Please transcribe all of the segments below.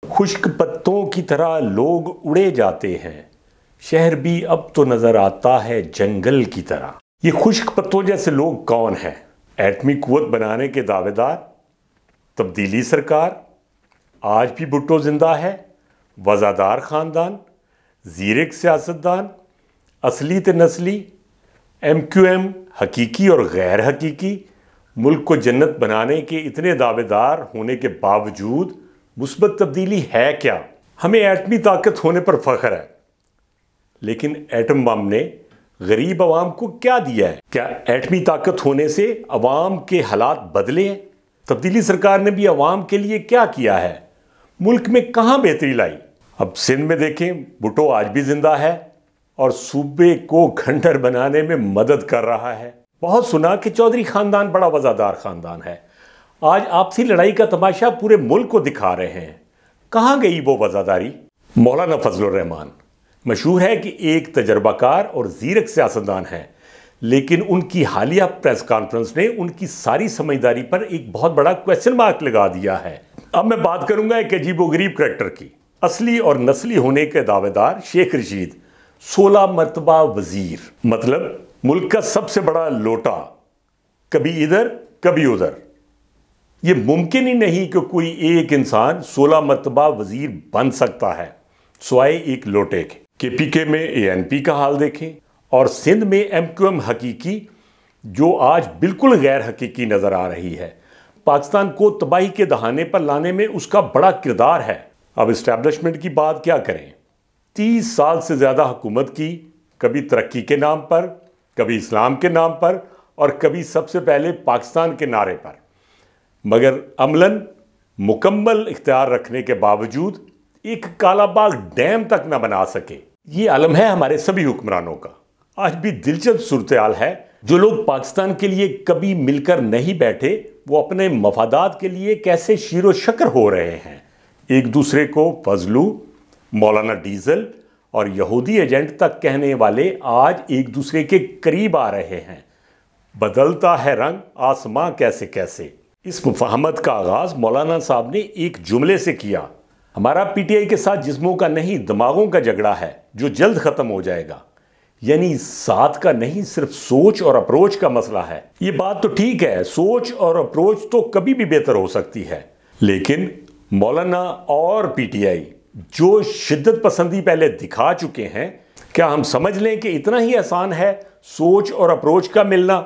خشک پتوں کی طرح لوگ اڑے جاتے ہیں، شہر بھی اب تو نظر آتا ہے جنگل کی طرح۔ یہ خشک پتوں جیسے لوگ کون ہیں؟ ایٹمی قوت بنانے کے دعوے دار، تبدیلی سرکار، آج بھی بھٹو زندہ ہے، وزادار خاندان، زیرک سیاستدان، اصلی تے نسلی، ایم کیو ایم، حقیقی اور غیر حقیقی، ملک کو جنت بنانے کے اتنے دعوے دار ہونے کے باوجود مثبت تبدیلی ہے کیا؟ ہمیں ایٹمی طاقت ہونے پر فخر ہے، لیکن ایٹم بم نے غریب عوام کو کیا دیا ہے؟ کیا ایٹمی طاقت ہونے سے عوام کے حالات بدلے ہیں؟ تبدیلی سرکار نے بھی عوام کے لیے کیا کیا ہے؟ ملک میں کہاں بہتری لائی؟ اب سندھ میں دیکھیں، بھٹو آج بھی زندہ ہے اور صوبے کو کھنڈر بنانے میں مدد کر رہا ہے۔ بہت سنا کہ چودھری خاندان بڑا وزادار خاندان ہے، آج آپسی لڑائی کا تماشا پورے ملک کو دکھا رہے ہیں۔ کہاں گئی وہ وزاداری؟ مولانا فضل الرحمان مشہور ہے کہ ایک تجربہ کار اور زیرک سیاستدان ہیں، لیکن ان کی حالیہ پریس کانفرنس نے ان کی ساری سمجھداری پر ایک بہت بڑا کویسچن مارک لگا دیا ہے۔ اب میں بات کروں گا ایک عجیب و غریب کریکٹر کی، اصلی اور نسلی ہونے کے دعوے دار شیخ رشید، 16 مرتبہ وزیر، مطلب ملک کا سب سے بڑا لوٹا، کبھی ادھر کبھی ادھر۔ یہ ممکن ہی نہیں کہ کوئی ایک انسان 16 مرتبہ وزیر بن سکتا ہے سوائے ایک لوٹے کے۔ کے پی کے میں اے این پی کا حال دیکھیں، اور سندھ میں ایم کیو ایم حقیقی، جو آج بالکل غیر حقیقی نظر آ رہی ہے۔ پاکستان کو تباہی کے دہانے پر لانے میں اس کا بڑا کردار ہے۔ اب اسٹیبلشمنٹ کی بات کیا کریں، 30 سال سے زیادہ حکومت کی، کبھی ترقی کے نام پر، کبھی اسلام کے نام پر، اور کبھی سب سے پہلے پاکستان کے نعرے پر، مگر عملاً مکمل اختیار رکھنے کے باوجود ایک کالا باغ ڈیم تک نہ بنا سکے۔ یہ عالم ہے ہمارے سبھی حکمرانوں کا۔ آج بھی دلچسپ صورتحال ہے، جو لوگ پاکستان کے لیے کبھی مل کر نہیں بیٹھے، وہ اپنے مفادات کے لیے کیسے شیر و شکر ہو رہے ہیں، ایک دوسرے کو فضلو، مولانا ڈیزل اور یہودی ایجنٹ تک کہنے والے آج ایک دوسرے کے قریب آ رہے ہیں۔ بدلتا ہے رنگ آسماں کیسے کیسے۔ اس مفاہمت کا آغاز مولانا صاحب نے ایک جملے سے کیا، ہمارا پی ٹی آئی کے ساتھ جسموں کا نہیں دماغوں کا جھگڑا ہے جو جلد ختم ہو جائے گا، یعنی ذات کا نہیں، صرف سوچ اور اپروچ کا مسئلہ ہے۔ یہ بات تو ٹھیک ہے، سوچ اور اپروچ تو کبھی بھی بہتر ہو سکتی ہے، لیکن مولانا اور پی ٹی آئی جو شدت پسندی پہلے دکھا چکے ہیں، کیا ہم سمجھ لیں کہ اتنا ہی آسان ہے سوچ اور اپروچ کا ملنا؟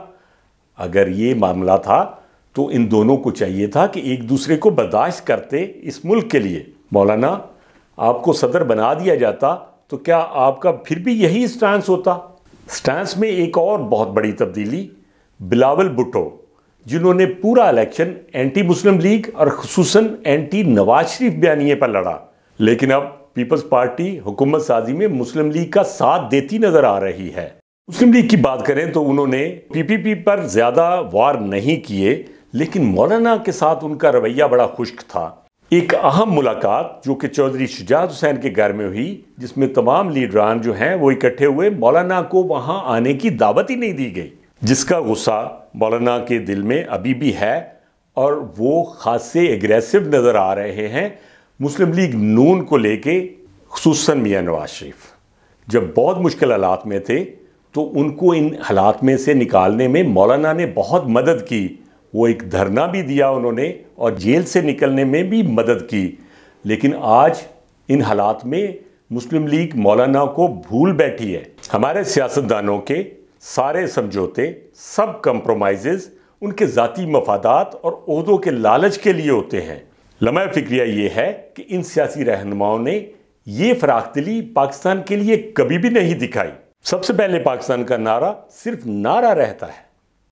اگر یہ معاملہ تھا تو ان دونوں کو چاہیے تھا کہ ایک دوسرے کو برداشت کرتے اس ملک کے لیے۔ مولانا، آپ کو صدر بنا دیا جاتا تو کیا آپ کا پھر بھی یہی سٹانس ہوتا؟ سٹانس میں ایک اور بہت بڑی تبدیلی، بلاول بھٹو، جنہوں نے پورا الیکشن اینٹی مسلم لیگ اور خصوصاً اینٹی نواز شریف بیانیے پر لڑا، لیکن اب پیپلز پارٹی حکومت سازی میں مسلم لیگ کا ساتھ دیتی نظر آ رہی ہے۔ مسلم لیگ کی بات کریں تو انہوں نے پی پی پی پر زیادہ وار نہیں کیے، لیکن مولانا کے ساتھ ان کا رویہ بڑا خشک تھا۔ ایک اہم ملاقات جو کہ چودھری شجاعت حسین کے گھر میں ہوئی، جس میں تمام لیڈران جو ہیں وہ اکٹھے ہوئے، مولانا کو وہاں آنے کی دعوت ہی نہیں دی گئی، جس کا غصہ مولانا کے دل میں ابھی بھی ہے، اور وہ خاصے ایگریسو نظر آ رہے ہیں مسلم لیگ نون کو لے کے، خصوصاً میاں نواز شریف جب بہت مشکل حالات میں تھے تو ان کو ان حالات میں سے نکالنے میں مولانا نے بہت مدد کی۔ وہ ایک دھرنا بھی دیا انہوں نے، اور جیل سے نکلنے میں بھی مدد کی، لیکن آج ان حالات میں مسلم لیگ مولانا کو بھول بیٹھی ہے۔ ہمارے سیاستدانوں کے سارے سمجھوتے، سب کمپرومائزز ان کے ذاتی مفادات اور عہدوں کے لالچ کے لیے ہوتے ہیں۔ لمحہ فکریہ یہ ہے کہ ان سیاسی رہنماؤں نے یہ فراخ دلی پاکستان کے لیے کبھی بھی نہیں دکھائی۔ سب سے پہلے پاکستان کا نعرہ صرف نعرہ رہتا ہے۔